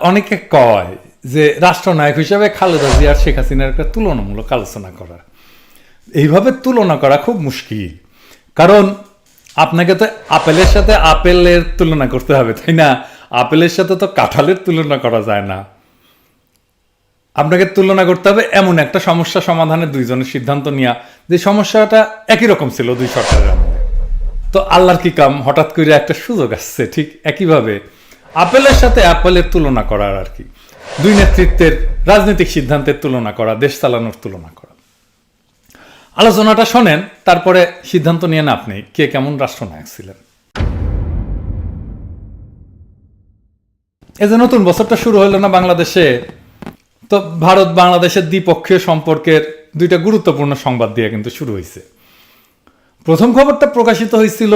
অনেকে কয় যে রাষ্ট্রনায়ক হিসেবে খালেদা জিয়া আর শেখ হাসিনার একটা তুলনামূলক আলোচনা করা, এইভাবে তুলনা করা খুব মুশকিল। কারণ আপনাকে তো আপেলের সাথে আপেলের তুলনা করতে হবে, তাই না? আপেলের সাথে তো কাঁঠালের তুলনা করা যায় না। আপনাকে তুলনা করতে হবে এমন একটা সমস্যা সমাধানে দুইজনের সিদ্ধান্ত নেওয়া যে সমস্যাটা একই রকম ছিল দুই সরকারের আমলে। তো আল্লাহর কি কাম, হঠাৎ করে একটা সুযোগ আসছে। ঠিক একইভাবে আপেলের সাথে অ্যাপেলের তুলনা করার আর কি, দুই নেতৃত্বের রাজনৈতিক সিদ্ধান্তের তুলনা করা, দেশ চালানোর তুলনা করা। আলোচনাটা শোনেন, তারপরে সিদ্ধান্ত নিয়ে না আপনি কে কেমন রাষ্ট্রনায়ক ছিলেন। এই যে নতুন বছরটা শুরু হলো না বাংলাদেশে, তো ভারত বাংলাদেশের দ্বিপক্ষীয় সম্পর্কের দুইটা গুরুত্বপূর্ণ সংবাদ দিয়ে কিন্তু শুরু হয়েছে। প্রথম খবরটা প্রকাশিত হয়েছিল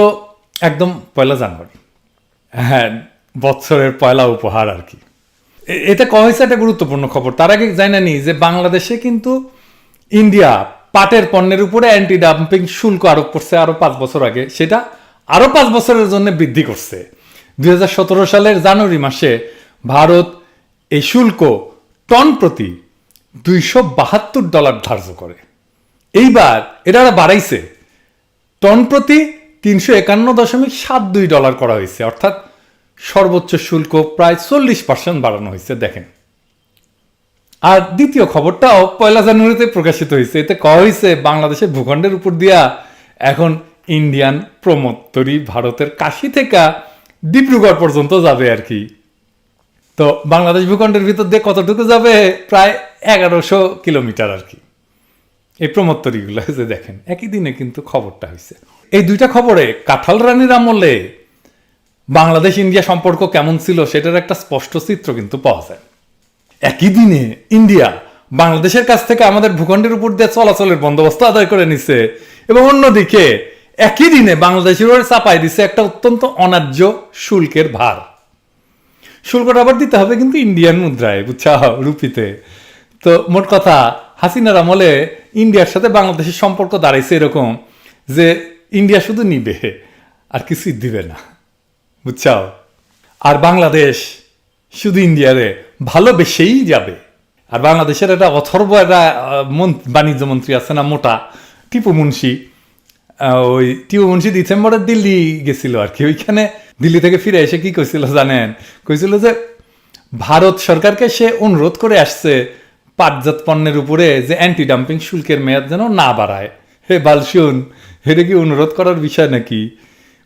একদম 1 জানুয়ারি, হ্যাঁ, বছরের পয়লা উপহার আর কি। এটা কয়া হয়েছে একটা গুরুত্বপূর্ণ খবর। তার আগে জানেনি যে বাংলাদেশে কিন্তু ইন্ডিয়া পাটের পণ্যের উপরে অ্যান্টি ডাম্পিং শুল্ক আরোপ করছে আরো 5 বছর আগে, সেটা আরো 5 বছরের জন্য বৃদ্ধি করছে। 2017 সালের জানুয়ারি মাসে ভারত এই শুল্ক টন প্রতি $272 ধার্য করে। এইবার এটা বাড়াইছে, টন প্রতি $351.72 করা হয়েছে, অর্থাৎ সর্বোচ্চ শুল্ক প্রায় 40% বাড়ানো হয়েছে। দেখেন, আর দ্বিতীয় খবরটাও 1 জানুয়ারিতে প্রকাশিত হয়েছে। এতে কওয়া হয়েছে বাংলাদেশের ভূখণ্ডের উপর দিয়া এখন ইন্ডিয়ান প্রমোত্তরি ভারতের কাশী থেকে ডিব্রুগড় পর্যন্ত যাবে আর কি। তো বাংলাদেশ ভূখণ্ডের ভিতর দিয়ে কতটুকু যাবে? প্রায় 1100 কিলোমিটার আর কি, এই প্রমোত্তরিগুলো। যে দেখেন, একই দিনে কিন্তু খবরটা হয়েছে। এই দুইটা খবরে কাঁঠাল রানীর আমলে বাংলাদেশ ইন্ডিয়া সম্পর্ক কেমন ছিল সেটার একটা স্পষ্ট চিত্র কিন্তু পাওয়া যায়। একই দিনে ইন্ডিয়া বাংলাদেশের কাছ থেকে আমাদের ভূখণ্ডের উপর দিয়ে চলাচলের বন্দোবস্ত আদায় করে নিছে, এবং অন্যদিকে একই দিনে বাংলাদেশের উপর চাপাই দিছে একটা অত্যন্ত অন্যায্য শুল্কের ভার। শুল্কটা আবার দিতে হবে কিন্তু ইন্ডিয়ান মুদ্রায়, বুঝছা, রুপিতে। তো মোট কথা, হাসিনার আমলে ইন্ডিয়ার সাথে বাংলাদেশের সম্পর্ক দাঁড়াইছে এরকম যে ইন্ডিয়া শুধু নিবে আর কিছুই দিবে না, বুঝছাও। আর বাংলাদেশ শুধু ইন্ডিয়ারে ভালোবেসেই যাবে। আর বাংলাদেশের একটা অথর্ব একটা বাণিজ্য মন্ত্রী আছে না, মোটা, টিপু মুন্সি। ওই টিপু মুন্সি ডিসেম্বরে দিল্লি গেছিল আর কি। ওইখানে দিল্লি থেকে ফিরে এসে কি কইছিল জানেন? কইছিল যে ভারত সরকারকে সে অনুরোধ করে আসছে পাটজাত পণ্যের উপরে যে অ্যান্টি ডাম্পিং শুল্কের মেয়াদ যেন না বাড়ায়। হে বালশুন, এটা কি অনুরোধ করার বিষয় নাকি?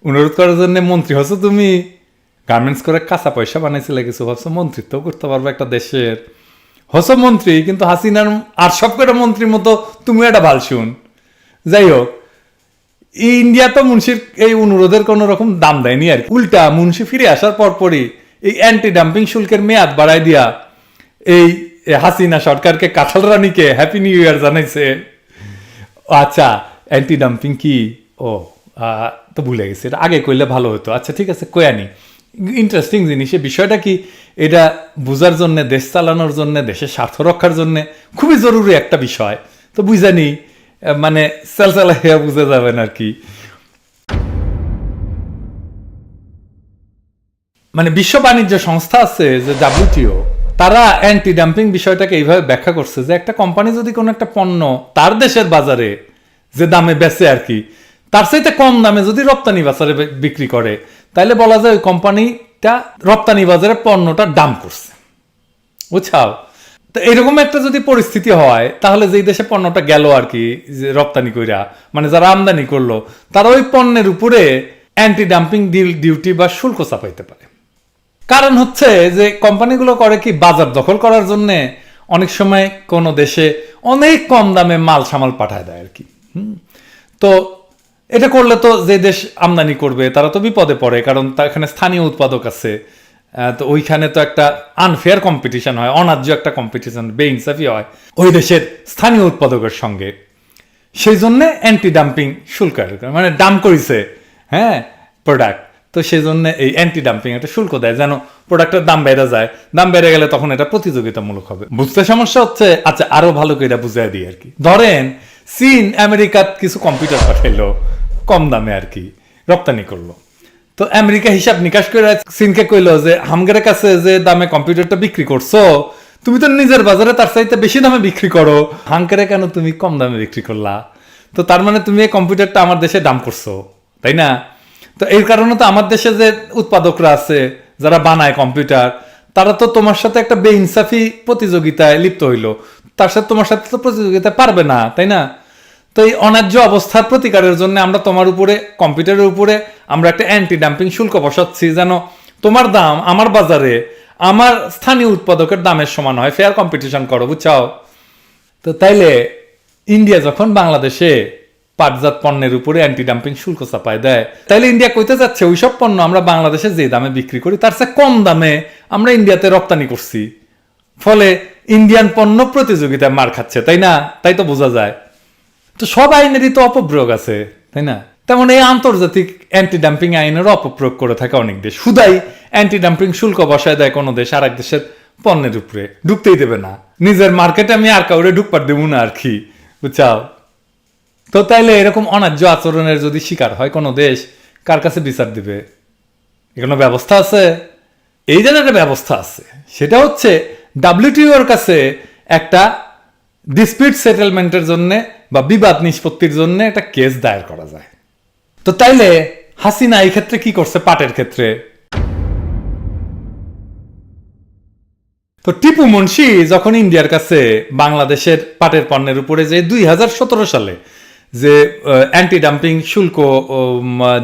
অনুরোধ করার জন্য মন্ত্রী হচ্ছে তুমি? গার্মেন্টস করে কাঁচা পয়সা বানাইছিলে কিছু, ভাবছো মন্ত্রিত্ব করতে পারবে একটা দেশের? হস মন্ত্রী, কিন্তু হাসিনার আর সব কটা মন্ত্রীর মতো তুমি একটা বালশুন। যাই হোক, ইন্ডিয়া তো মুন্সির এই অনুরোধের কোনো রকম দাম দেয়নি আর কি। উল্টা মুন্সি ফিরে আসার পরপরই এই অ্যান্টি ডাম্পিং শুল্কের মেয়াদ বাড়াই দিয়া এই হাসিনা সরকারকে, কাঁঠাল রানীকে হ্যাপি নিউ ইয়ার জানাইছে। আচ্ছা, অ্যান্টি ডাম্পিং কি? ও তো ভুলে গেছি, এটা আগে কইলে ভালো হতো। আচ্ছা ঠিক আছে, কয়ানি। ইন্টারেস্টিং জিনিস। এই বিষয়টা কি, এটা বোঝার জন্য, দেশ চালানোর জন্য, দেশের স্বার্থ রক্ষার জন্য খুবই জরুরি একটা বিষয়। তো বুঝানি, মানে চালচালা হেয়া বুঝে যাবেন আর কি। মানে বিশ্ব বাণিজ্য সংস্থা আছে যে WTO, তারা অ্যান্টি ডাম্পিং বিষয়টাকে এইভাবে ব্যাখ্যা করছে যে একটা কোম্পানি যদি কোনো একটা পণ্য তার দেশের বাজারে যে দামে বেচে আর কি, তার চাইতে কম দামে যদি রপ্তানি বাজারে বিক্রি করে, তাহলে বলা যায় ওই কোম্পানিটা রপ্তানি বাজারে পণ্যটা ডাম্প করছে, বুঝছাও। তো এরকম একটা যদি পরিস্থিতি হয়, তাহলে যেই দেশে পণ্যটা গেল আর কি, যে রপ্তানি কইরা, মানে যারা আমদানি করলো, তারা ওই পণ্যের উপরে অ্যান্টি ডাম্পিং ডিউটি বা শুল্ক চাপাইতে পারে। কারণ হচ্ছে যে কোম্পানিগুলো করে কি, বাজার দখল করার জন্য অনেক সময় কোনো দেশে অনেক কম দামে মাল সামাল পাঠায় দেয় আর কি। তো এটা করলে তো যে দেশ আমদানি করবে তারা তো বিপদে পড়ে, কারণ তার এখানে স্থানীয় উৎপাদক আছে। তো ওইখানে তো একটা আনফেয়ার কম্পিটিশন হয়, অন্যায্য একটা কম্পিটিশন, বেইনসাফি হয় ওই দেশের স্থানীয় উৎপাদকের সঙ্গে। সেই জন্যে অ্যান্টি ডাম্পিং শুল্ক, মানে ডাম্প করেছে, হ্যাঁ, প্রোডাক্ট, তো সেই জন্য এই অ্যান্টি ডাম্পিং একটা শুল্ক দেয়, যেন প্রোডাক্টের দাম বেড়ে যায়। দাম বেড়ে গেলে তখন এটা প্রতিযোগিতামূলক হবে। বুঝতে সমস্যা হচ্ছে? আচ্ছা, আরো ভালো করে এটা বুঝাই দিই আর কি। ধরেন চীন আমেরিকার কিছু কম্পিউটার পাঠাইলো কম দামে আর কি, রপ্তানি করলো। তো আমেরিকা হিসাব নিকাশ করে চীনকে কইলো যে হামগের কাছে যে দামে কম্পিউটারটা বিক্রি করছো তুমি তো নিজের বাজারে তার চাইতে বেশি দামে বিক্রি করো, হাঙ্কেরে কেন তুমি কম দামে বিক্রি করলা? তো তার মানে তুমি এই কম্পিউটারটা আমার দেশে দাম করছো, তাই না? তো এই কারণে তো আমার দেশে যে উৎপাদকরা আছে যারা বানায় কম্পিউটার, তারা তো তোমার সাথে একটা বেইনসাফি প্রতিযোগিতায় লিপ্ত হইলো, তার সাথে তোমার সাথে তো প্রতিযোগিতায় পারবে না, তাই না? তো এই অন্যায্য অবস্থার প্রতিকারের জন্য আমরা তোমার উপরে, কম্পিউটারের উপরে আমরা একটা অ্যান্টি ডাম্পিং শুল্ক বসাচ্ছি, যেন তোমার দাম আমার বাজারে আমার স্থানীয় উৎপাদকের দামের সমান হয়, ফেয়ার কম্পিটিশন করো, বুঝছাও? তো তাইলে ইন্ডিয়া যখন বাংলাদেশে পাটজাত পণ্যের উপরে অ্যান্টি ডাম্পিং শুল্ক চাপায় দেয়, তাইলে ইন্ডিয়া কইতে যাচ্ছে ওইসব পণ্য আমরা বাংলাদেশে যে দামে বিক্রি করি তার চেয়ে কম দামে আমরা ইন্ডিয়াতে রপ্তানি করছি, ফলে ইন্ডিয়ান পণ্য প্রতিযোগিতায় মার খাচ্ছে, তাই না? তাই তো বোঝা যায়। তো সব আইনেরই তো অপপ্রয়োগ আছে, তাই না? তেমন এই আন্তর্জাতিক অ্যান্টি ডাম্পিং আইনের অপপ্রয়োগ করে থাকে অনেক দেশ। শুধাই অ্যান্টি ডাম্পিং শুল্ক বসায় দেয় কোনো দেশ আর এক দেশের পণ্যের উপরে, ঢুকতেই দেবে না। নিজের মার্কেটে আমি আর কাউরে ঢুকপার দেবো না আর কি, বুঝছাও? তো তাইলে এরকম অন্যায্য আচরণের যদি শিকার হয় কোনো দেশ, কার কাছে বিচার দিবে? এখনো ব্যবস্থা আছে? এই জন্য একটা ব্যবস্থা আছে, সেটা হচ্ছে WTO-র কাছে একটা ডিসপিউট সেটেলমেন্টের জন্য বা বিবাদ নিষ্পত্তির জন্য একটা কেস দায়ের করা যায়। তো তাইলে হাসিনা এই ক্ষেত্রে কি করছে? পাটের ক্ষেত্রে তো টিপু মুন্সি যখন ইন্ডিয়ার কাছে বাংলাদেশের পাটের পণ্যের উপরে যে 2017 সালে যে অ্যান্টি ডাম্পিং শুল্ক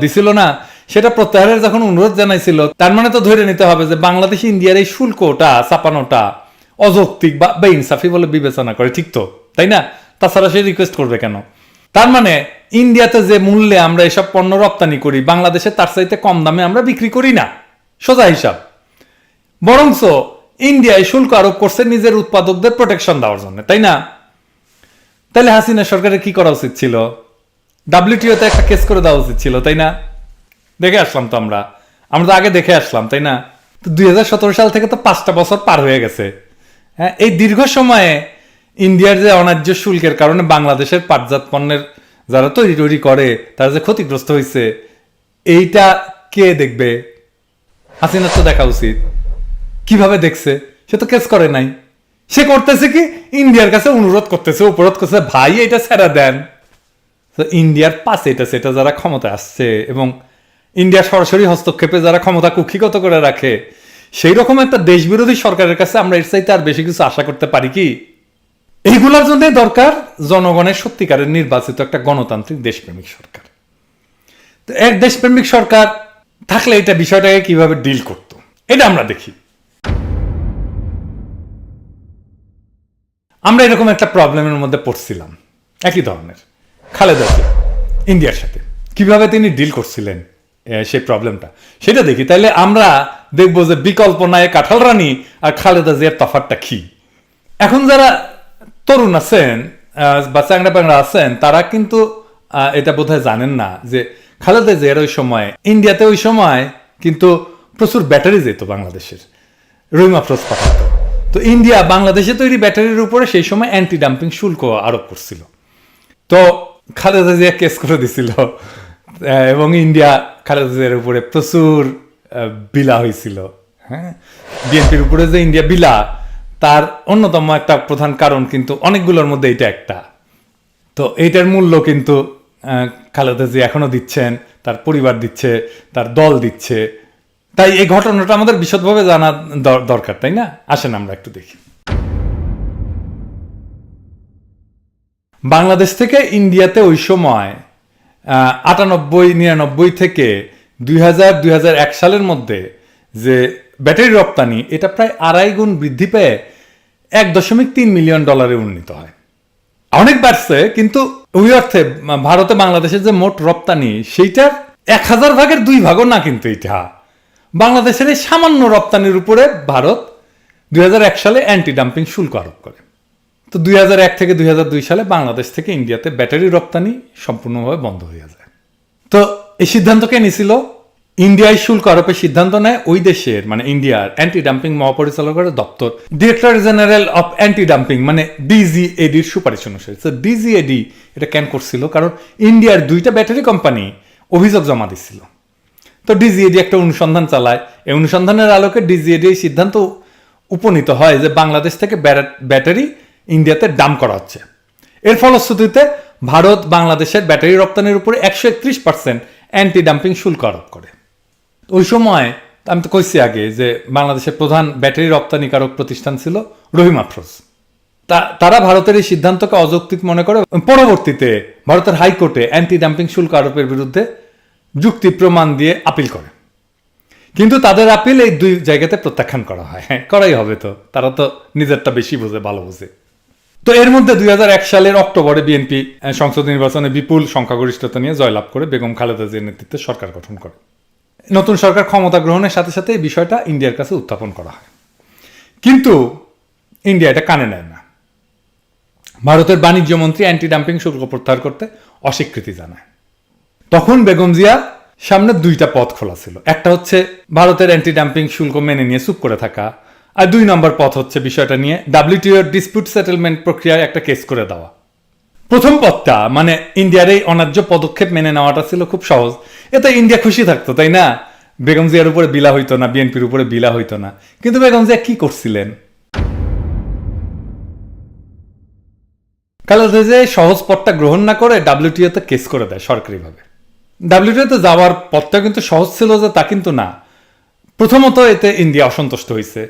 দিছিল না, সেটা প্রত্যাহারের যখন অনুরোধ জানাইছিল, তার মানে তো ধরে নিতে হবে যে বাংলাদেশ ইন্ডিয়ার এই শুল্কটা চাপানোটা অযৌক্তিক বা বেইনসাফি বলে বিবেচনা করে, ঠিক তো, তাই না? তাছাড়া সে রিকোয়েস্ট করবে কেন? তার মানে ইন্ডিয়াতে যে মূল্যে আমরা এসব পণ্য রপ্তানি করি, বাংলাদেশে তার চাইতে কম দামে আমরা বিক্রি করি না, সোজা হিসাব। বরঞ্চ ইন্ডিয়ায় শুল্ক আরোপ করছে নিজের উৎপাদকদের প্রোটেকশন দেওয়ার জন্য, তাই না? তাহলে হাসিনা সরকারের কি করা উচিত ছিল? WTO-তে একটা কেস করে দেওয়া উচিত ছিল, তাই না? দেখে আসলাম তো আমরা তো আগে দেখে আসলাম, তাই না? তো 2017 সাল থেকে তো 5টা বছর পার হয়ে গেছে। হ্যাঁ, এই দীর্ঘ সময়ে ইন্ডিয়ার যে অন্যায্য শুল্কের কারণে বাংলাদেশের পাটজাত পণ্যের যারা তৈরি করে তারা যে ক্ষতিগ্রস্ত হয়েছে, এইটা কে দেখবে? হাসিনার তো দেখা উচিত। কিভাবে দেখছে? সে তো কেস করে নাই। সে করতেছে কি, ইন্ডিয়ার কাছে অনুরোধ করতেছে, উপরোধ করছে, ভাই এটা ছেড়ে দেন। তো ইন্ডিয়ার পাশে এটা সেটা যারা ক্ষমতা আসছে এবং ইন্ডিয়ার সরাসরি হস্তক্ষেপে যারা ক্ষমতা কুক্ষিগত করে রাখে, সেই রকম একটা দেশবিরোধী সরকারের কাছে আমরা এর চাইতে আর বেশি কিছু আশা করতে পারি কি? এইগুলোর জন্য দরকার জনগণের সত্যিকারের নির্বাচিত একটা গণতান্ত্রিক দেশপ্রেমিক সরকার। তো এক দেশপ্রেমিক সরকার থাকলে এটা বিষয়টাকে কিভাবে ডিল করত, এটা আমরা দেখি। আমরা এরকম একটা প্রবলেমের মধ্যে পড়ছিলাম, একই ধরনের। খালেদা জিয়া ইন্ডিয়ার সাথে কিভাবে তিনি ডিল করছিলেন সেই প্রবলেমটা, সেটা দেখি। তাইলে আমরা দেখবো যে বিকল্প নাই কাঁঠাল রানী আর খালেদা জিয়ার তফাৎটা কি। এখন যারা তরুণ আছেন বা চ্যাংড়া প্যাংড়া আছেন, তারা কিন্তু এটা বোধহয় জানেন না যে খালেদা জিয়ার ওই সময় ইন্ডিয়াতে ওই সময় কিন্তু প্রচুর ব্যাটারি যেত বাংলাদেশের, রুইম আফরোজ পাঠাতো। তো ইন্ডিয়া বাংলাদেশে তৈরি ব্যাটারির উপরে সেই সময় অ্যান্টি ডাম্পিং শুল্ক আরোপ করছিল। তো খালেদা জিয়া কেস করে দিছিল এবং ইন্ডিয়া খালেদা জিয়ার উপরে প্রচুর বিলা হয়েছিল। হ্যাঁ, বিএনপির উপরে যে ইন্ডিয়া বিলা, তার অন্যতম একটা প্রধান কারণ কিন্তু অনেকগুলোর মধ্যে এটা একটা। তো এইটার মূল্য কিন্তু খালেদা জিয়া এখনো দিচ্ছেন, তার পরিবার দিচ্ছে, তার দল দিচ্ছে। তাই এই ঘটনাটা আমাদের বিশদভাবে জানা দরকার, তাই না? আসেন আমরা একটু দেখি। বাংলাদেশ থেকে ইন্ডিয়াতে ওই সময় 98-99 থেকে 2000-2001 সালের মধ্যে যে ব্যাটারি রপ্তানি, এটা প্রায় 2.5 গুণ বৃদ্ধি পেয়ে $1.3 মিলিয়ন উন্নীত হয়। অনেক বাড়ছে, কিন্তু ওই অর্থে ভারতে বাংলাদেশের যে মোট রপ্তানি, সেইটার 1000 ভাগের 2 ভাগও না, কিন্তু এটা বাংলাদেশের এই সামান্য রপ্তানির উপরে ভারত 2001 সালে অ্যান্টি ডাম্পিং শুল্ক আরোপ করে। তো 2001 থেকে 2002 সালে বাংলাদেশ থেকে ইন্ডিয়াতে ব্যাটারি রপ্তানি সম্পূর্ণভাবে বন্ধ হয়ে যায়। তো এই সিদ্ধান্ত কে নিয়েছিল? ইন্ডিয়ায় শুল্ক আরোপের সিদ্ধান্ত নেয় ওই দেশের, মানে ইন্ডিয়ার অ্যান্টি ডাম্পিং মহাপরিচালকের দপ্তর, director general of anti dumping, মানে DGADর সুপারিশ অনুসারে। তো DGAD এটা কেন করছিল? কারণ ইন্ডিয়ার 2টা ব্যাটারি কোম্পানি অভিযোগ জমা দিচ্ছিল তো ডিজিএডি একটা অনুসন্ধান চালায়। এই অনুসন্ধানের আলোকে ডিজিএডি এই সিদ্ধান্ত উপনীত হয় যে বাংলাদেশ থেকে ব্যাটারি ইন্ডিয়াতে ডাম্প করা হচ্ছে। এর ফলশ্রুতিতে ভারত বাংলাদেশের ব্যাটারি রপ্তানির উপরে 131% অ্যান্টি ডাম্পিং শুল্ক আরোপ করে। ওই সময় আমি তো কইছি আগে যে বাংলাদেশের প্রধান ব্যাটারি রপ্তানিকারক প্রতিষ্ঠান ছিল রহিম আফরোজ। তারা ভারতের এই সিদ্ধান্তকে অযৌক্তিক মনে করে পরবর্তীতে ভারতের হাইকোর্টে অ্যান্টি ডাম্পিং শুল্ক আরোপের বিরুদ্ধে যুক্তি প্রমাণ দিয়ে আপিল করে। কিন্তু তাদের আপিল এই দুই জায়গাতে প্রত্যাখ্যান করা হয়। হ্যাঁ, করাই হবে, তো তারা তো নিজেরটা বেশি বোঝে, ভালো বোঝে। তো এর মধ্যে 2001 সালের অক্টোবরে বিএনপি সংসদ নির্বাচনে বিপুল সংখ্যাগরিষ্ঠতা নিয়ে জয়লাভ করে বেগম খালেদা জিয়ার নেতৃত্বে সরকার গঠন করে। নতুন সরকার ক্ষমতা গ্রহণের সাথে সাথে এই বিষয়টা ইন্ডিয়ার কাছে উত্থাপন করা হয়, কিন্তু ইন্ডিয়া এটা কানে নেয় না। ভারতের বাণিজ্য মন্ত্রী অ্যান্টি ডাম্পিং শুল্ক প্রত্যাহার করতে অস্বীকৃতি জানায়। তখন বেগম জিয়া সামনে দুইটা পথ খোলা ছিল। একটা হচ্ছে ভারতের অ্যান্টি ডাম্পিং শুল্ক মেনে নিয়ে চুপ করে থাকা, আর 2 নম্বর পথ হচ্ছে বিষয়টা নিয়ে WTO ডিসপিউট সেটেলমেন্ট প্রক্রিয়ায় একটা কেস করে দেওয়া। প্রথম পথটা মানে ইন্ডিয়ার এই অন্যায্য পদক্ষেপ মেনে নেওয়াটা ছিল খুব সহজ। এতে ইন্ডিয়া খুশি থাকতো, তাই না? বেগম জিয়ার উপরে বিলা হইতো না, বিএনপির উপরে বিলা হইতো না। কিন্তু বেগম জিয়া কি করছিলেন? খালেদা জিয়া সহজ পথটা গ্রহণ না করে WTO তে কেস করে দেয় সরকারিভাবে। WTO তে যাওয়ার পথটা কিন্তু সহজ ছিল যে তা কিন্তু না। প্রথমত এতে ইন্ডিয়া অসন্তুষ্ট হয়েছে,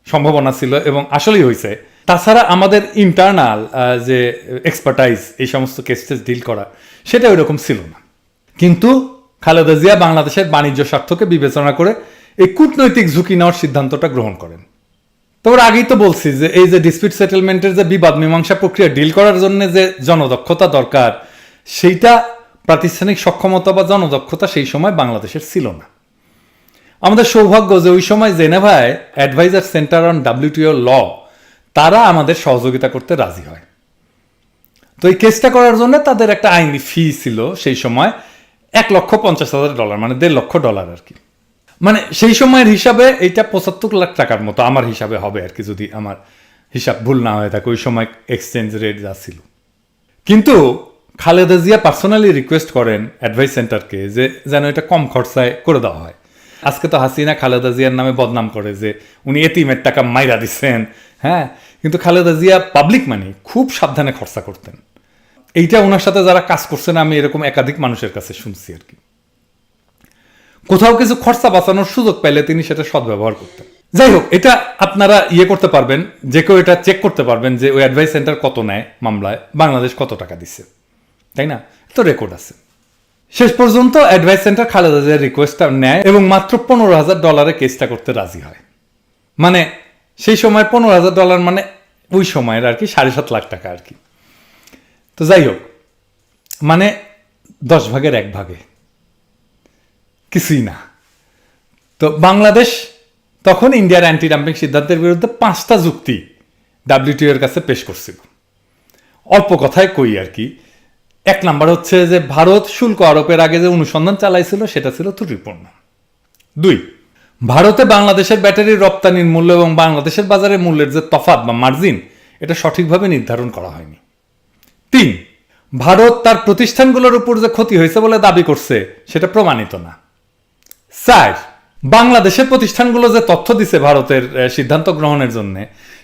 সম্ভাবনা ছিল এবং আসলেই হয়েছে। তাছাড়া আমাদের ইন্টারনাল যে এক্সপার্টাইজ এই সমস্ত কেস ডিল করা, সেটা ওইরকম ছিল না। কিন্তু খালেদা জিয়া বাংলাদেশের বাণিজ্য স্বার্থকে বিবেচনা করে এই কূটনৈতিক ঝুঁকি নেওয়ার সিদ্ধান্তটা গ্রহণ করেন। তারপর আগেই তো বলছি যে এই যে ডিসপিউট সেটেলমেন্টের যে বিবাদ মীমাংসা প্রক্রিয়া ডিল করার জন্য যে জনদক্ষতা দরকার, সেইটা প্রাতিষ্ঠানিক সক্ষমতা বা জনদক্ষতা সেই সময় বাংলাদেশের ছিল না। আমাদের সৌভাগ্য যে ওই সময় জেনেভায় অ্যাডভাইজার সেন্টার অন WTO ল, তারা আমাদের সহযোগিতা করতে রাজি হয়। তো এই কেসটা করার জন্য তাদের একটা আইনি ফি ছিল সেই সময় $1,50,000, মানে $1.5 লাখ আর কি। মানে সেই সময়ের হিসাবে এইটা 75 লাখ টাকার মতো আমার হিসাবে হবে আর কি, যদি আমার হিসাব ভুল না হয়ে থাকে। ওই সময় এক্সচেঞ্জ রেট যা ছিল। কিন্তু খালেদা জিয়া পার্সোনালি রিকোয়েস্ট করেন অ্যাডভাইস সেন্টারকে যে যেন এটা কম খরচায় করে দেওয়া হয়। আজকে তো হাসিনা খালেদা জিয়ার নামে বদনাম করে যে উনি এতিমের টাকা মাইরা দিচ্ছেন, হ্যাঁ, কিন্তু খালেদা জিয়া পাবলিক মানি খুব সাবধানে খরচা করতেন। এইটা ওনার সাথে যারা কাজ করছেন আমি এরকম একাধিক মানুষের কাছে শুনছি আর কি। কোথাও কিছু খরচা বাঁচানোর সুযোগ পাইলে তিনি সেটা সদ্ব্যবহার করতেন। যাই হোক, এটা আপনারা করতে পারবেন, যে কেউ এটা চেক করতে পারবেন যে ওই অ্যাডভাইস সেন্টার কত নেয় মামলায়, বাংলাদেশ কত টাকা দিচ্ছে, তাই না? তো রেকর্ড আছে। শেষ পর্যন্ত অ্যাডভাইস সেন্টার খালেদা জিয়ার রিকোয়েস্টটা নেয় এবং মাত্র $15,000 কেসটা করতে রাজি হয়। মানে সেই সময় $15,000 মানে ওই সময়ের আর কি 7.5 লাখ টাকা আর কি। তো যাই হোক, মানে 10 ভাগের 1 ভাগে কিছুই না। তো বাংলাদেশ তখন ইন্ডিয়ার অ্যান্টি ডাম্পিং সিদ্ধান্তের বিরুদ্ধে 5টা যুক্তি WTO এর কাছে পেশ করছিল। অল্প কথায় কই আর কি। 1 নাম্বার হচ্ছে যে ভারত শুল্ক আরোপের আগে যে অনুসন্ধান চালাইছিল সেটা ছিল ত্রুটিপূর্ণ। 2, ভারতে বাংলাদেশের ব্যাটারির রপ্তানির মূল্য এবং বাংলাদেশের বাজারে মূল্যের যে তফাৎ বা মার্জিন, এটা সঠিকভাবে নির্ধারণ করা হয়নি। 3, ভারত তার প্রতিষ্ঠানগুলোর উপর যে ক্ষতি হয়েছে বলে দাবি করছে সেটা প্রমাণিত না। 4, বাংলাদেশের প্রতিষ্ঠানগুলো যে তথ্য দিছে ভারতের সিদ্ধান্ত গ্রহণের জন্য,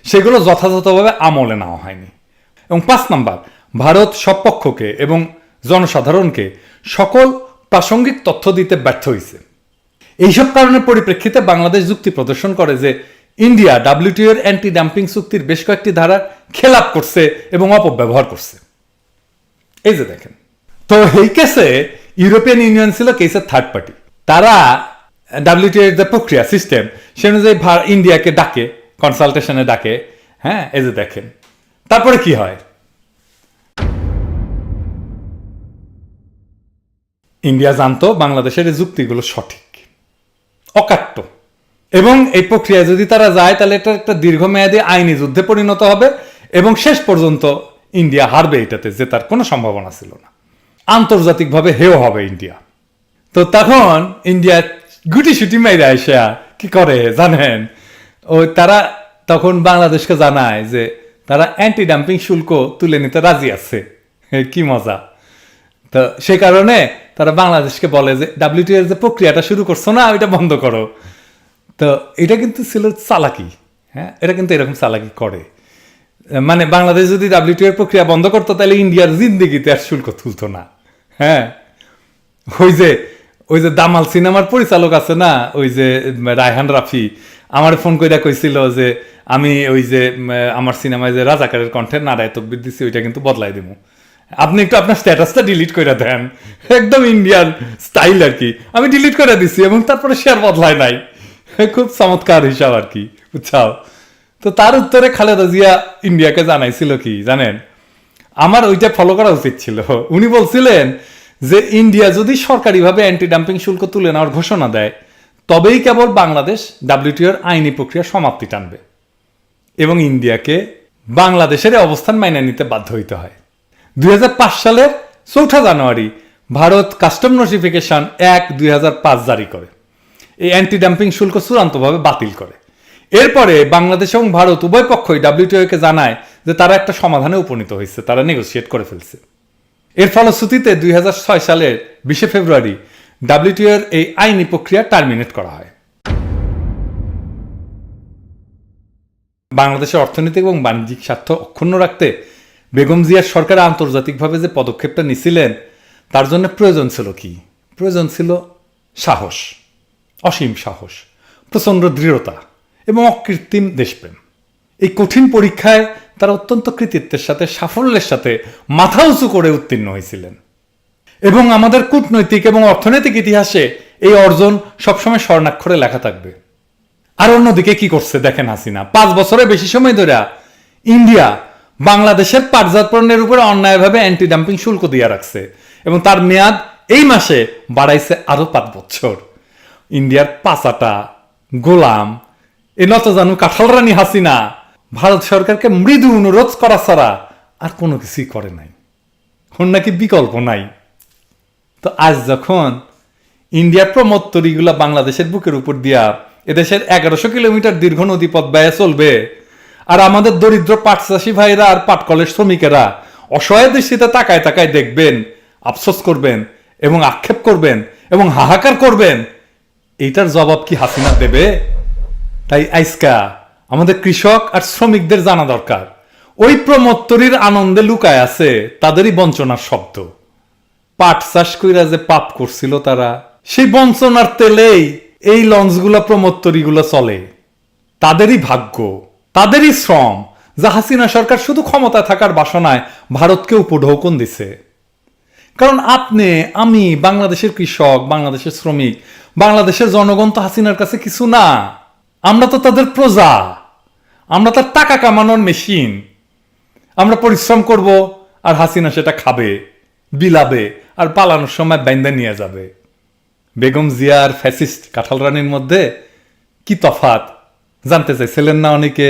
সেগুলো যথাযথভাবে আমলে নেওয়া হয়নি। এবং 5 নাম্বার, ভারত সব পক্ষকে এবং জনসাধারণকে সকল প্রাসঙ্গিক তথ্য দিতে ব্যর্থ হয়েছে। এইসব কারণের পরিপ্রেক্ষিতে বাংলাদেশ যুক্তি প্রদর্শন করে যে ইন্ডিয়া WTO এর অ্যান্টি ডাম্পিং চুক্তির বেশ কয়েকটি ধারার খেলাপ করছে এবং অপব্যবহার করছে। এই যে দেখেন, তো এই কেসে ইউরোপিয়ান ইউনিয়ন ছিল কেসের থার্ড পার্টি। তারা WTO এর যে প্রক্রিয়া সিস্টেম সে অনুযায়ী ইন্ডিয়াকে ডাকে, কনসালটেশনে ডাকে। হ্যাঁ, এই যে দেখেন, তারপরে কি হয়? ইন্ডিয়া জানতো বাংলাদেশের এই যুক্তিগুলো সঠিক, অকাট্য, এবং এই প্রক্রিয়ায় যদি তারা যায় তাহলে এটা একটা দীর্ঘমেয়াদী আইনি যুদ্ধে পরিণত হবে এবং শেষ পর্যন্ত ইন্ডিয়া হারবে, এটাতে জেতার কোনো সম্ভাবনা ছিল না। আন্তর্জাতিকভাবে হেয় হবে ইন্ডিয়া। তো তখন ইন্ডিয়া গুটি সুটি মেরে আসা কি করে জানেন? তারা তখন বাংলাদেশকে জানায় যে তারা অ্যান্টি ডাম্পিং শুল্ক তুলে নিতে রাজি আছে। কি মজা! তো সে কারণে তারা বাংলাদেশকে বলে যে ডাব্লিউটিও এর যে প্রক্রিয়াটা শুরু করছো না ওইটা বন্ধ করো। তো এটা কিন্তু ছিল চালাকি। হ্যাঁ, এটা কিন্তু এরকম চালাকি করে, মানে বাংলাদেশ যদি ডাব্লিউটিও এর প্রক্রিয়া বন্ধ করতো তাহলে ইন্ডিয়ার জিন্দিগিতে আর শুল্ক তুলতো না। হ্যাঁ, ওই যে দামাল সিনেমার পরিচালক আছে না, ওই যে রায়হান রাফি, আমার ফোন কইরা কইছিল যে আমি ওই যে আমার সিনেমায় যে রাজাকারের কণ্ঠে নারায় তকবির দিচ্ছি ওইটা কিন্তু বদলাই দেবো, আপনি একটু আপনার স্ট্যাটাসটা ডিলিট করে দেন। একদম ইন্ডিয়ান স্টাইল আর কি, আমি ডিলিট করে দিছি এবং তারপরে শেয়ার বদলায় নাই। খুব চমৎকার হিসাব আর কি, বুঝছাও। তো তার উত্তরে খালেদা জিয়া ইন্ডিয়াকে জানাইছিল কি জানেন, আমার ওইটা ফলো করা উচিত ছিল। উনি বলছিলেন যে ইন্ডিয়া যদি সরকারিভাবে অ্যান্টি ডাম্পিং শুল্ক তুলে নেওয়ার ঘোষণা দেয় তবেই কেবল বাংলাদেশ ডাব্লিউটিওর আইনি প্রক্রিয়া সমাপ্তি টানবে এবং ইন্ডিয়াকে বাংলাদেশের অবস্থান মাইনে নিতে বাধ্য হইতে হয়। 2005 সালের 4 জানুয়ারি ভারত কাস্টম নোটিফিকেশন 1/2005 জারি করে এই অ্যান্টি ডাম্পিং শুল্ক চূড়ান্তভাবে বাতিল করে। এরপরে বাংলাদেশ এবং ভারত উভয় পক্ষই ডাব্লিউটিওকে জানায় যে তারা একটা সমাধানে উপনীত হয়েছে, তারা নেগোসিয়েট করে ফেলছে। এর ফলশ্রুতিতে 2006 সালের 20 ফেব্রুয়ারি ডাব্লিউটিওর এই আইনি প্রক্রিয়া টার্মিনেট করা হয়। বাংলাদেশের অর্থনৈতিক এবং বাণিজ্যিক স্বার্থ অক্ষুণ্ণ রাখতে বেগম জিয়ার সরকার আন্তর্জাতিকভাবে যে পদক্ষেপটা নিছিলেন তার জন্য প্রয়োজন ছিল কি? প্রয়োজন ছিল সাহস, অসীম সাহস, প্রচণ্ড দৃঢ়তা এবং অকৃত্রিম দেশপ্রেম। এই কঠিন পরীক্ষায় তারা অত্যন্ত কৃতিত্বের সাথে, সাফল্যের সাথে মাথা উঁচু করে উত্তীর্ণ হয়েছিলেন এবং আমাদের কূটনৈতিক এবং অর্থনৈতিক ইতিহাসে এই অর্জন সবসময় স্বর্ণাক্ষরে লেখা থাকবে। আর অন্যদিকে কি করছে দেখেন হাসিনা, 5 বছরের বেশি সময় ধরে ইন্ডিয়া বাংলাদেশের পাটজাত পণ্যের উপরে অন্যায়ভাবে অ্যান্টি ডাম্পিং শুল্ক দিয়ে রাখছে এবং তার মেয়াদ এই মাসে বাড়াইছে আরো 5 বছর। ইন্ডিয়ার পাচাটা গোলাম এ নতজানু কাঁঠাল রানী হাসিনা ভারত সরকারকে মৃদু অনুরোধ করা ছাড়া আর কোনো কিছুই করে নাই, ওর নাকি বিকল্প নাই। তো আজ যখন ইন্ডিয়ার প্রমোত্তরীগুলা বাংলাদেশের বুকের উপর দিয়া এদেশের 1100 কিলোমিটার দীর্ঘ নদীপথ ব্যয় চলবে আর আমাদের দরিদ্র পাট চাষী ভাইরা আর পাটকলের শ্রমিকেরা অসহায় দৃষ্টিতে তাকায় তাকায় দেখবেন, আফসোস করবেন এবং আক্ষেপ করবেন এবং হাহাকার করবেন, এইটার জবাব কি হাসিনা দেবে? তাই আইসকা আমাদের কৃষক আর শ্রমিকদের জানা দরকার ওই প্রমোত্তরীর আনন্দে লুকায় আছে তাদেরই বঞ্চনার শব্দ। পাট চাষ কইরা যে পাপ করছিল তারা, সেই বঞ্চনার তেলেই এই লঞ্চগুলা প্রমোত্তরীগুলো চলে। তাদেরই ভাগ্য, তাদেরই শ্রম যা হাসিনা সরকার শুধু ক্ষমতা থাকার বাসনায় ভারতকে উপঢৌকন দিছে। কারণ আপনি, আমি, বাংলাদেশের কৃষক, বাংলাদেশের শ্রমিক, বাংলাদেশের জনগণ তো হাসিনার কাছে কিছু না। আমরা তো তাদের প্রজা, আমরা তার টাকা কামানোর মেশিন। আমরা পরিশ্রম করব আর হাসিনা সেটা খাবে, বিলাবে আর পালানোর সময় বাইন্দা নিয়ে যাবে। বেগম জিয়া আর ফ্যাসিস্ট কাঁঠাল রানীর মধ্যে কি তফাৎ জানতে চাইছিলেন না অনেকে?